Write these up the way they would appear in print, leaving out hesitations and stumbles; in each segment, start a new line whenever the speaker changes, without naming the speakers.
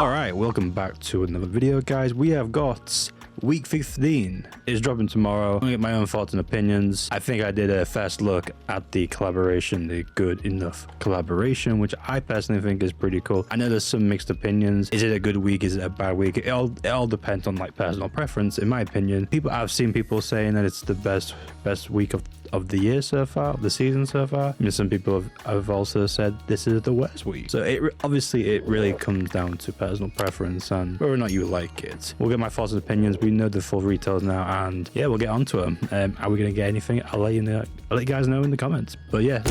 Alright, welcome back to another video, guys. We have got week 15 is dropping tomorrow. I'm gonna get my own thoughts and opinions. I think I did a first look at the collaboration, the good enough collaboration, which I personally think is pretty cool. I know there's some mixed opinions. Is it a good week? Is it a bad week? It all depends on like personal preference, in my opinion. I've seen people saying that it's the best week of the year so far, of the season so far. I mean, some people have also said this is the worst week. So obviously it really comes down to personal preference and whether or not you like it. We'll get my thoughts and opinions. We know the full retails now, and yeah, we'll get onto them. Are we gonna get anything? I'll let you guys know in the comments. But yeah,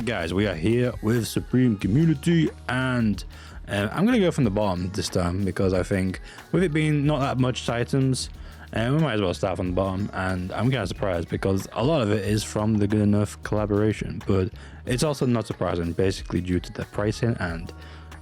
guys, we are here with Supreme Community, and I'm gonna go from the bottom this time because I think with it being not that much items, we might as well start from the bottom. And I'm kind of surprised because a lot of it is from the Good Enough collaboration, but it's also not surprising basically due to the pricing and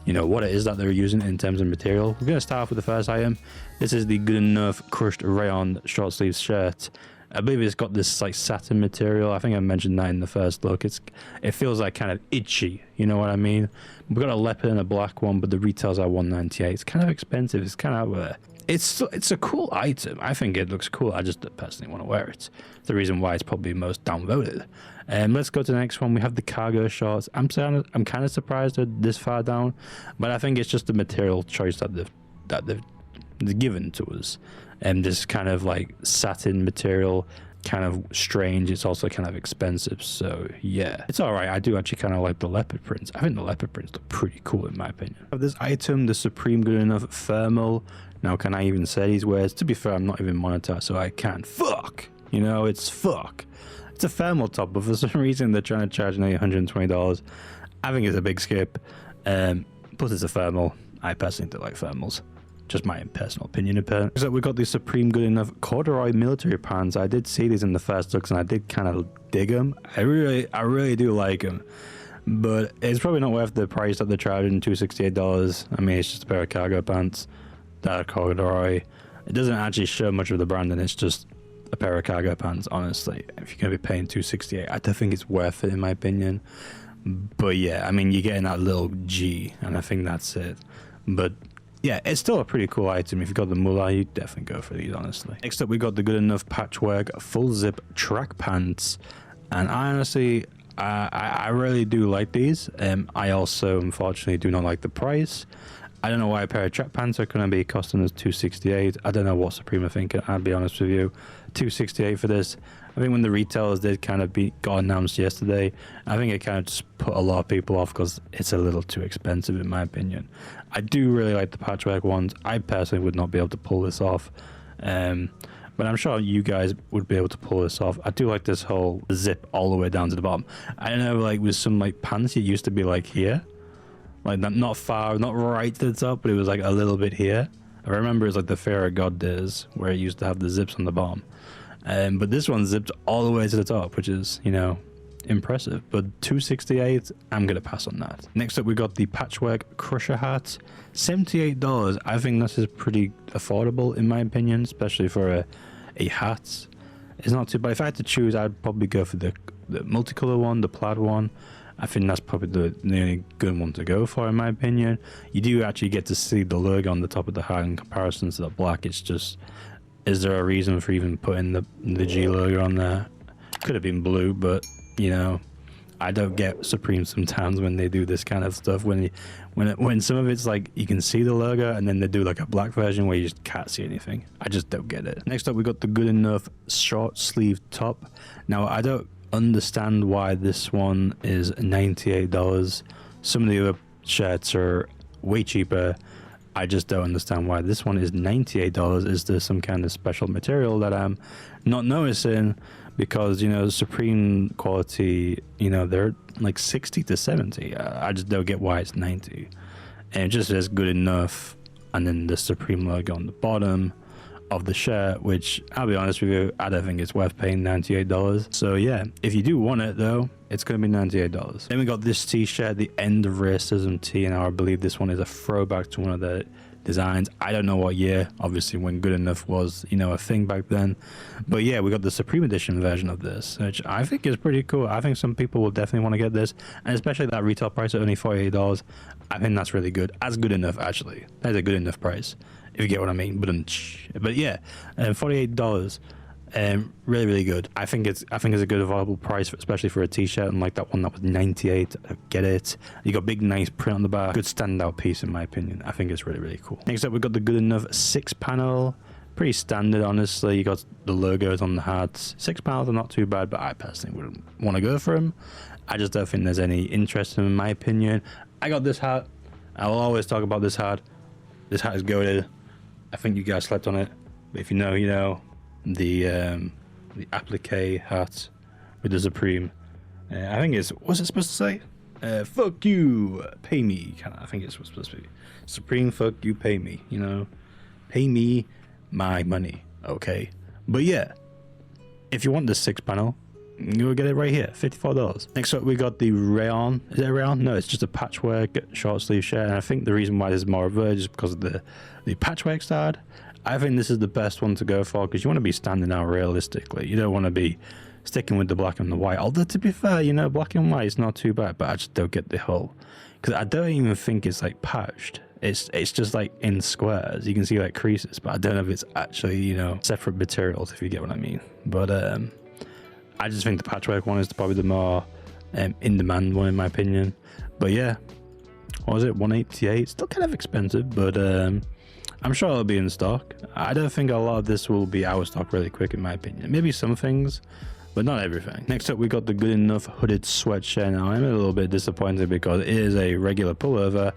you know what it is that they're using in terms of material. We're going to start off with the first item. This is the Good Enough crushed rayon short sleeve shirt. I believe it's got this like satin material. I think I mentioned that in the first look. It feels like kind of itchy, you know what I mean? We've got a leopard and a black one, but the retails are $198. It's kind of expensive. It's kind of out there. It's a cool item. I think it looks cool. I just personally want to wear it. The reason why it's probably most downvoted. Let's go to the next one. We have the cargo shorts. I'm kind of surprised they're this far down, but I think it's just the material choice that they've given to us. And this kind of like satin material, kind of strange. It's also kind of expensive, so yeah, it's all right. I do actually kind of like the leopard prints. I think the leopard prints look pretty cool in my opinion. Of this item, the Supreme Good Enough thermal. Now, can I even say these words? To be fair, I'm not even monetized, so I can't. Fuck! You know, it's fuck. It's a thermal top, but for some reason, they're trying to charge me $120. I think it's a big skip. Plus, it's a thermal. I personally don't like thermals. Just my personal opinion. So we got the Supreme Good Enough corduroy military pants. I did see these in the first looks, and I did kind of dig them. I really do like them. But it's probably not worth the price that they're charging, $268. I mean, it's just a pair of cargo pants. That corduroy, it doesn't actually show much of the brand, and it's just a pair of cargo pants. Honestly, if you're gonna be paying $268, I don't think it's worth it in my opinion. But yeah, I mean, you're getting that little G, and I think that's it. But yeah, it's still a pretty cool item. If you got the mullah, you definitely go for these, honestly. Next up, we got the Good Enough patchwork full zip track pants, and I honestly, I really do like these. I also unfortunately do not like the price. I don't know why a pair of track pants are going to be costing us $268. I don't know what Supreme are thinking, I'll be honest with you. $268 for this. I think when the retailers did kind of got announced yesterday, I think it kind of just put a lot of people off because it's a little too expensive in my opinion. I do really like the patchwork ones. I personally would not be able to pull this off. But I'm sure you guys would be able to pull this off. I do like this whole zip all the way down to the bottom. I don't know, like with some like pants, it used to be like here. Like not far, not right to the top, but it was like a little bit here. I remember it's like the Fear of God days where it used to have the zips on the bottom. But this one zipped all the way to the top, which is, you know, impressive. But $268, I'm going to pass on that. Next up, we got the patchwork crusher hat. $78. I think this is pretty affordable in my opinion, especially for a hat. It's not too bad. If I had to choose, I'd probably go for the multicolor one, the plaid one. I think that's probably the only good one to go for in my opinion. You do actually get to see the logo on the top of the hat in comparison to the black. It's just, is there a reason for even putting the G logo on there? Could have been blue, but you know, I don't get Supreme sometimes when they do this kind of stuff. When some of it's like you can see the logo and then they do like a black version where you just can't see anything. I just don't get it. Next up, we got the Good Enough short sleeve top. Now I don't understand why this one is $98. Some of the other shirts are way cheaper. I just don't understand why this one is $98. Is there some kind of special material that I'm not noticing? Because, you know, Supreme quality, you know, they're like 60 to 70. I just don't get why it's 90. And it just says Good Enough, and then the Supreme logo on the bottom of the shirt, which I'll be honest with you, I don't think it's worth paying $98. So yeah, if you do want it though, it's going to be $98. Then we got this t-shirt, the End of Racism tee, and I believe this one is a throwback to one of the designs. I don't know what year, obviously, when good enough was, you know, a thing back then. But yeah, we got the Supreme Edition version of this, which I think is pretty cool. I think some people will definitely want to get this, and especially that retail price at only $48. I think that's really good. That's good enough, actually. That's a good enough price, if you get what I mean. But yeah, $48. Really, really good. I think it's a good affordable price, especially for a t-shirt. And like that one that was 98, I get it. You got big nice print on the back. Good standout piece in my opinion. I think it's really, really cool. Next up, we got the good enough 6-panel. Pretty standard, honestly. You got the logos on the hats. 6 panels are not too bad, but I personally wouldn't want to go for them. I just don't think there's any interest in my opinion. I got this hat. I will always talk about this hat. This hat is goated. I think you guys slept on it, but if you know, you know. The applique hat with the Supreme. I think it's, what's it supposed to say? Fuck you, pay me. I think it's supposed to be Supreme, fuck you, pay me. You know, pay me my money. Okay, but yeah, if you want this 6-panel, you'll get it right here, $54. Next up, we got the rayon. Is it a rayon? No, it's just a patchwork short sleeve shirt. And I think the reason why this is more reversed is because of the patchwork style. I think this is the best one to go for because you want to be standing out realistically. You don't want to be sticking with the black and the white. Although, to be fair, you know, black and white is not too bad, but I just don't get the whole, because I don't even think it's like patched. It's just like in squares. You can see like creases, but I don't know if it's actually, you know, separate materials, if you get what I mean. But I just think the patchwork one is probably the more in demand one in my opinion. But yeah, what was it, 188? Still kind of expensive, but I'm sure it'll be in stock. I don't think a lot of this will be out of stock really quick in my opinion. Maybe some things, but not everything. Next up, we got the good enough hooded sweatshirt. Now I'm a little bit disappointed because it is a regular pullover.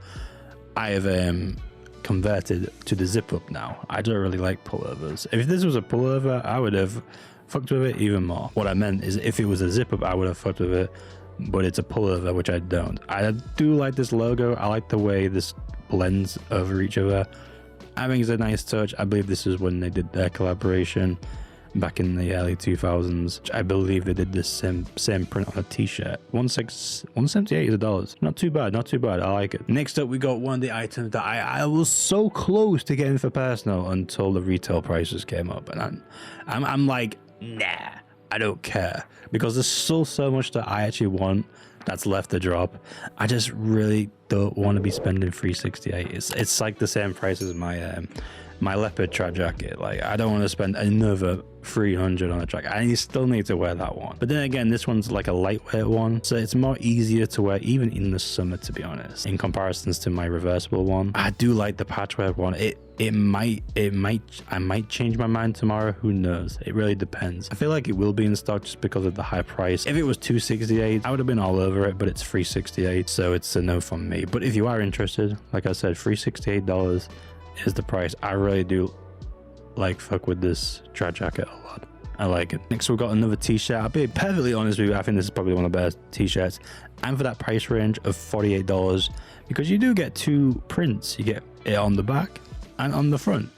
I have converted to the zip up now. I don't really like pullovers. If this was a pullover, I would have fucked with it even more. What I meant is if it was a zip up, I would have fucked with it, but it's a pullover, which I don't. I do like this logo. I like the way this blends over each other. I think it's a nice touch. I believe this is when they did their collaboration back in the early 2000s. I believe they did this same print on a t-shirt. 178 is $1. Not too bad, not too bad. I like it. Next up, we got one of the items that I was so close to getting for personal until the retail prices came up, and I'm like, nah, I don't care, because there's still so much that I actually want that's left to drop. I just really don't want to be spending $368. It's like the same price as my my leopard track jacket. Like, I don't want to spend another $300 on a track. I still need to wear that one. But then again, this one's like a lightweight one, so it's more easier to wear even in the summer, to be honest, in comparisons to my reversible one. I do like the patchwork one. I might change my mind tomorrow. Who knows? It really depends. I feel like it will be in stock just because of the high price. If it was $268, I would have been all over it, but it's $368, so it's a no from me. But if you are interested, like I said, $368 is the price. I really do like fuck with this track jacket a lot. I like it. Next, we've got another t-shirt. I'll be perfectly honest with you, I think this is probably one of the best t-shirts, and for that price range of $48, because you do get 2 prints. You get it on the back and on the front,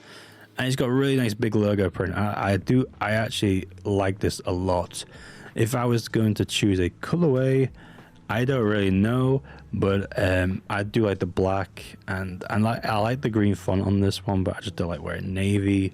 and it's got a really nice big logo print. I actually like this a lot. If I was going to choose a colorway, I don't really know, but I do like the black, and I like the green font on this one, but I just don't like wearing navy.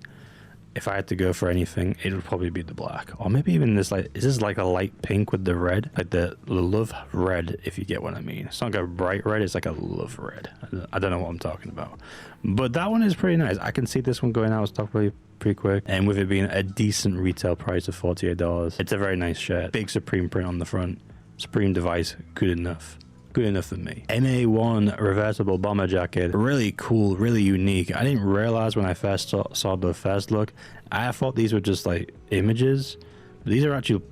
If I had to go for anything, it would probably be the black, or maybe even this, like, is this like a light pink with the red, like the love red, if you get what I mean. It's not like a bright red, it's like a love red. I don't know what I'm talking about, but that one is pretty nice. I can see this one going out of stock pretty quick, and with it being a decent retail price of $48, it's a very nice shirt. Big Supreme print on the front. Supreme device, good enough. Good enough for me. MA1 reversible bomber jacket. Really cool, really unique. I didn't realize when I first saw the first look, I thought these were just like images. But these are actually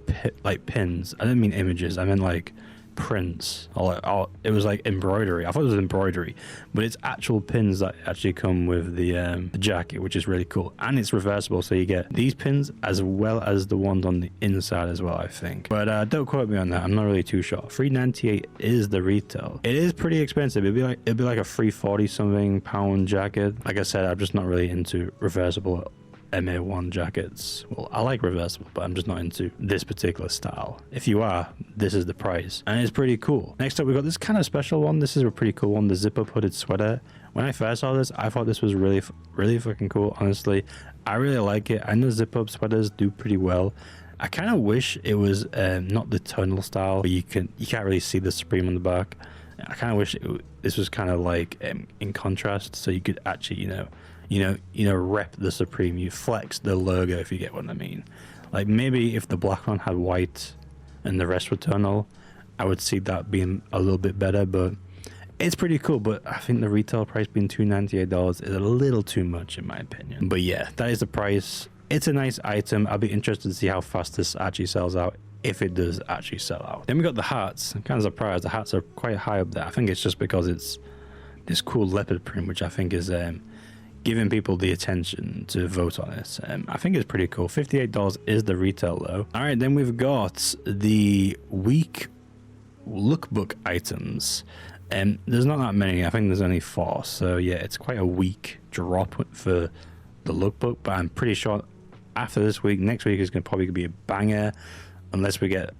like pins. I didn't mean images, I meant like prints. It was like embroidery. I thought it was embroidery, but it's actual pins that actually come with the jacket, which is really cool. And it's reversible, so you get these pins as well as the ones on the inside as well, I think. But don't quote me on that, I'm not really too sure. $398 is the retail. It is pretty expensive. It'd be like a $340 something pound jacket. Like I said, I'm just not really into reversible MA1 jackets. Well, I like reversible, but I'm just not into this particular style. If you are, this is the price, and it's pretty cool. Next up, we got this kind of special one. This is a pretty cool one, the zip up hooded sweater When I first saw this, I thought this was really fucking cool. Honestly, I really like it. I know zip up sweaters do pretty well. I kind of wish it was not the tonal style, but you can't really see the Supreme on the back. I kind of wish this was kind of like in contrast, so you could actually rep the Supreme. You flex the logo, if you get what I mean. Like maybe if the black one had white and the rest were tonal, I would see that being a little bit better. But it's pretty cool. But I think the retail price being $298 is a little too much in my opinion. But yeah, that is the price. It's a nice item. I'll be interested to see how fast this actually sells out, if it does actually sell out. Then we got the hats. I'm kind of surprised the hats are quite high up there. I think it's just because it's this cool leopard print, which I think is giving people the attention to vote on it. I think it's pretty cool. $58 is the retail though. All right, then we've got the week lookbook items, and there's not that many. I think there's only 4, so yeah, it's quite a weak drop for the lookbook, but I'm pretty sure after this week, next week is going to probably be a banger, unless we get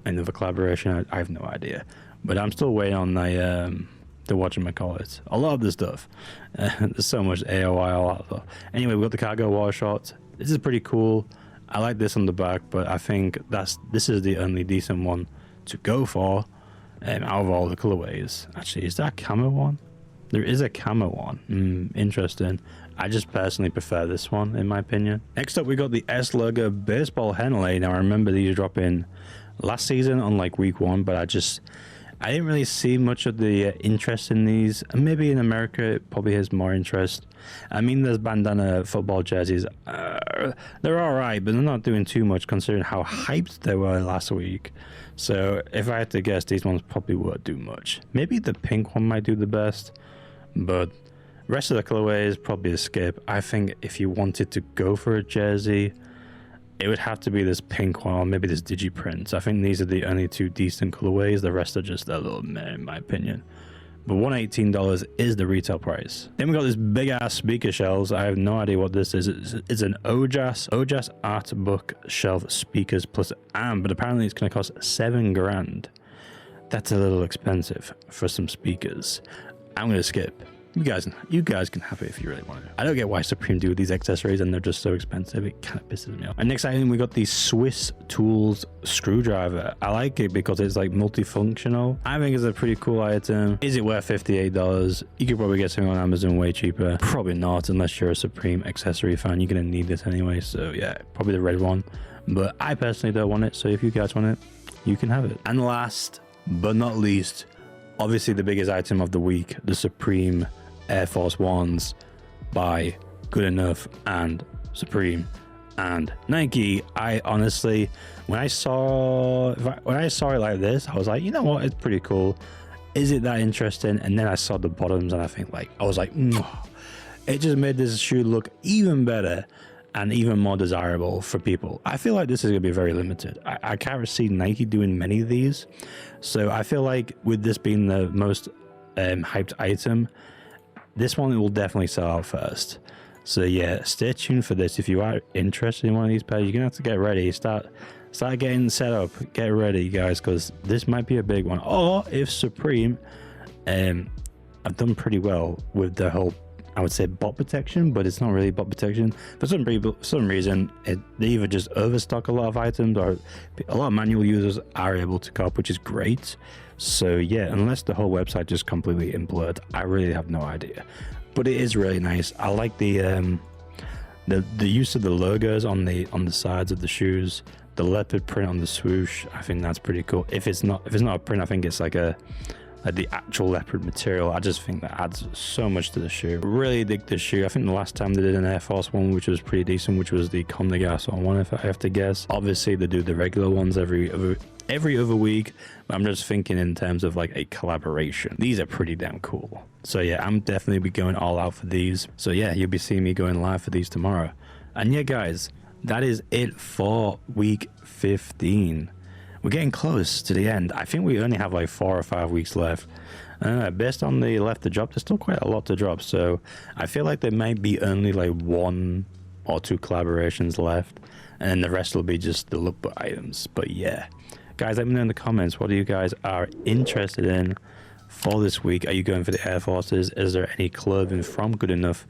another collaboration. I have no idea, but I'm still waiting on the whatchamacallit. A lot of the stuff. There's so much AOI, a lot of stuff. Anyway, we got the cargo water shot. This is pretty cool. I like this on the back, but I think this is the only decent one to go for out of all the colorways. Actually, is that a camo one? There is a camo one. Interesting. I just personally prefer this one, in my opinion. Next up, we got the S logo baseball Henley. Now, I remember these dropping last season on like week 1, but I didn't really see much of the interest in these. And maybe in America, it probably has more interest. I mean, there's bandana football jerseys. They're all right, but they're not doing too much considering how hyped they were last week. So if I had to guess, these ones probably won't do much. Maybe the pink one might do the best, but rest of the colorways probably a skip. I think if you wanted to go for a jersey, it would have to be this pink one or maybe this digiprint. I think these are the only 2 decent colorways. The rest are just a little meh in my opinion. But $118 is the retail price. Then we got this big ass speaker shelves. I have no idea what this is. It's an Ojas art book shelf speakers plus amp, but apparently it's going to cost $7 grand. That's a little expensive for some speakers. I'm going to skip. You guys can have it if you really want to. I don't get why Supreme do these accessories and they're just so expensive. It kind of pisses me off. And next item, we got the Swiss Tools screwdriver. I like it because it's like multifunctional. I think it's a pretty cool item. Is it worth $58? You could probably get something on Amazon way cheaper. Probably not, unless you're a Supreme accessory fan. You're gonna need this anyway. So yeah, probably the red one. But I personally don't want it. So if you guys want it, you can have it. And last but not least, obviously the biggest item of the week, the Supreme Air Force Ones by Good Enough and Supreme and Nike. I honestly, when I saw it like this, I was like, you know what, it's pretty cool. Is it that interesting? And then I saw the bottoms and I was like, it just made this shoe look even better and even more desirable for people. I feel like this is gonna be very limited. I can't see Nike doing many of these, so I feel like with this being the most hyped item, this one will definitely sell out first. So yeah, stay tuned for this. If you are interested in one of these pairs, you're gonna have to get ready. Start getting set up. Get ready, guys, because this might be a big one. Or if Supreme, I've done pretty well with the whole, I would say, bot protection, but it's not really bot protection. For some reason, they either just overstock a lot of items, or a lot of manual users are able to cop, which is great. So yeah, unless the whole website just completely implodes, I really have no idea. But it is really nice. I like the use of the logos on the sides of the shoes, the leopard print on the swoosh. I think that's pretty cool. If it's not a print, I think it's like the actual leopard material. I just think that adds so much to the shoe. Really dig this shoe. I think the last time they did an Air Force one, which was pretty decent, which was the Comme des Garçons one, if I have to guess. Obviously they do the regular ones every other week, but I'm just thinking in terms of like a collaboration. These are pretty damn cool. So yeah, I'm definitely be going all out for these. So yeah, you'll be seeing me going live for these tomorrow. And yeah, guys, that is it for week 15. We're getting close to the end. I think we only have like 4 or 5 weeks left. Based on the left to drop, there's still quite a lot to drop. So I feel like there might be only like 1 or 2 collaborations left, and then the rest will be just the lookbook items. But yeah, guys, let me know in the comments what you guys are interested in for this week. Are you going for the Air Forces? Is there any clothing from Good Enough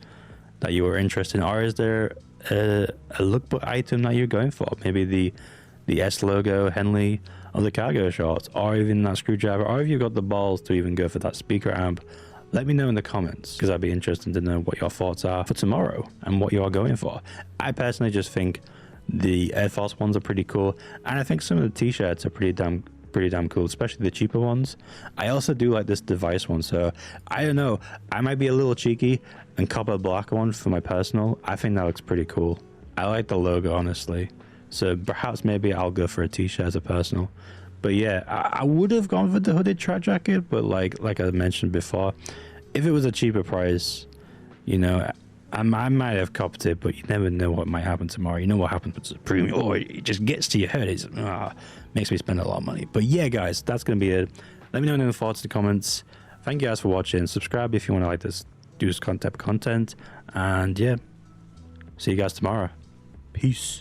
that you are interested in, or is there a lookbook item that you're going for? Maybe the S logo, Henley, or the cargo shorts, or even that screwdriver, or if you've got the balls to even go for that speaker amp. Let me know in the comments, because I'd be interested to know what your thoughts are for tomorrow and what you are going for. I personally just think the Air Force ones are pretty cool, and I think some of the t-shirts are pretty damn cool, especially the cheaper ones. I also do like this device one, so I don't know, I might be a little cheeky and cop a black one for my personal. I think that looks pretty cool. I like the logo, honestly, so perhaps maybe I'll go for a t-shirt as a personal. But yeah, I would have gone for the hooded track jacket, but like I mentioned before, if it was a cheaper price, you know, I might have copped it, but you never know what might happen tomorrow. You know what happens with Supreme? Oh, it just gets to your head. It makes me spend a lot of money. But yeah, guys, that's going to be it. Let me know in the thoughts in the comments. Thank you guys for watching. Subscribe if you want to like this content. And yeah, see you guys tomorrow. Peace.